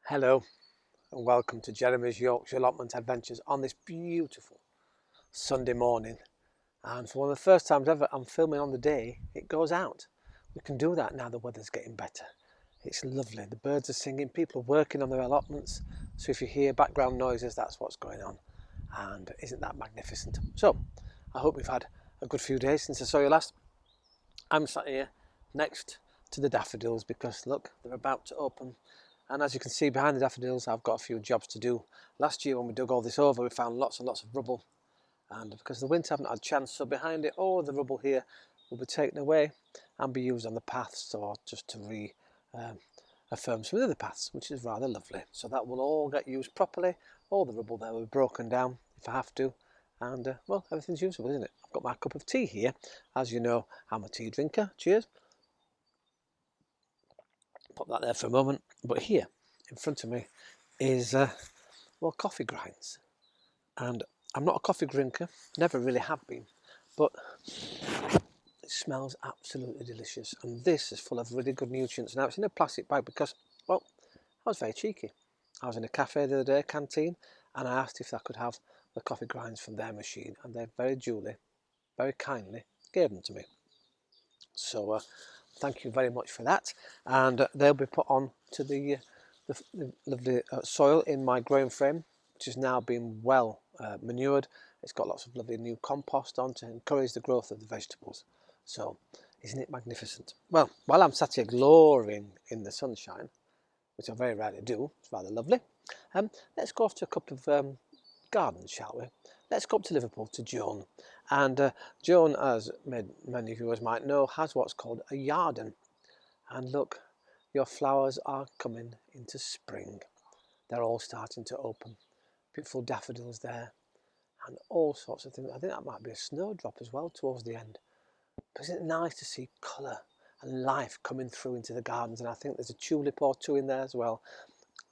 Hello and welcome to Jeremy's Yorkshire Allotment Adventures on this beautiful Sunday morning. And for one of the first times ever I'm filming on the day it goes out. We can do that now the weather's getting better. It's lovely, the birds are singing, people are working on their allotments, so if you hear background noises that's what's going on. And isn't that magnificent? So I hope we've had a good few days since I saw you last. I'm sat here next to the daffodils because look, they're about to open. And as you can see behind the daffodils, I've got a few jobs to do. Last year when we dug all this over, we found lots and lots of rubble. And because the winds haven't had a chance, so behind it, all the rubble here will be taken away and be used on the paths or just to reaffirm some of the other paths, which is rather lovely. So that will all get used properly. All the rubble there will be broken down if I have to. And well, everything's usable, isn't it? I've got my cup of tea here. As you know, I'm a tea drinker. Cheers. Pop that there for a moment. But here in front of me is well, coffee grinds, and I'm not a coffee drinker, never really have been, but it smells absolutely delicious, and this is full of really good nutrients. Now it's in a plastic bag because, well, I was very cheeky. I was in a cafe the other day, canteen, and I asked if I could have the coffee grinds from their machine, and they very duly, very kindly gave them to me. So thank you very much for that, and they'll be put on to the lovely soil in my growing frame, which has now been well manured. It's got lots of lovely new compost on to encourage the growth of the vegetables. So isn't it magnificent? Well, while I'm sat here glorying in the sunshine, which I very rarely do, it's rather lovely, let's go off to a couple of gardens, shall we? Let's go up to Liverpool to Joan. And Joan, as many viewers might know, has what's called a garden. And look, your flowers are coming into spring. They're all starting to open. Beautiful daffodils there and all sorts of things. I think that might be a snowdrop as well towards the end. But isn't it nice to see colour and life coming through into the gardens? And I think there's a tulip or two in there as well.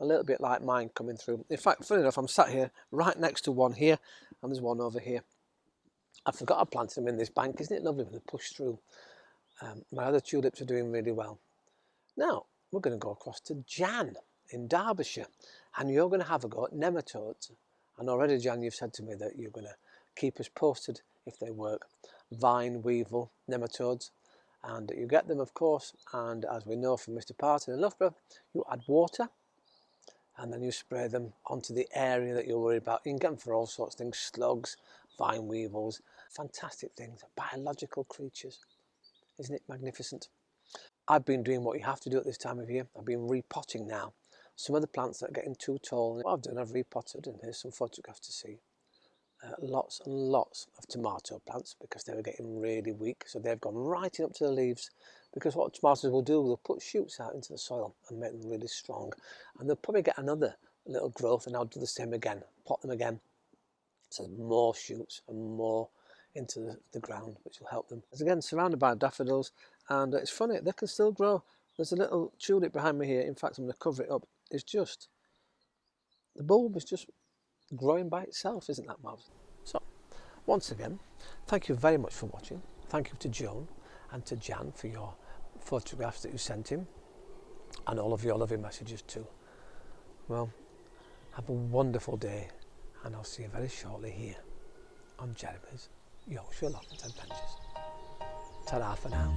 A little bit like mine coming through. In fact, funny enough, I'm sat here right next to one here, and there's one over here. I forgot I planted them in this bank. Isn't it lovely when they push through? My other tulips are doing really well. Now, we're going to go across to Jan in Derbyshire, and you're going to have a go at nematodes. And already, Jan, you've said to me that you're going to keep us posted if they work. Vine, weevil, nematodes, and you get them, of course, and as we know from Mr. Parton in Loughborough, you add water, and then you spray them onto the area that you're worried about. You can get them for all sorts of things, slugs, vine weevils, fantastic things, biological creatures. Isn't it magnificent? I've been doing what you have to do at this time of year. I've been repotting now. Some of the plants that are getting too tall, what I've done, I've repotted, and here's some photographs to see. Lots and lots of tomato plants because they were getting really weak, so they've gone right in up to the leaves, because what tomatoes will do, they'll put shoots out into the soil and make them really strong, and they'll probably get another little growth, and I'll do the same again, pot them again, so more shoots and more into the ground, which will help them. As again, surrounded by daffodils, and it's funny, they can still grow. There's a little tulip behind me here. In fact, I'm going to cover it up. It's just, the bulb is just growing by itself. Isn't that marvellous? So, once again, thank you very much for watching. Thank you to Joan and to Jan for your photographs that you sent him, and all of your loving messages too. Well, have a wonderful day, and I'll see you very shortly here on Jeremy's Yorkshire Allotment Adventures. Ta-ra for now.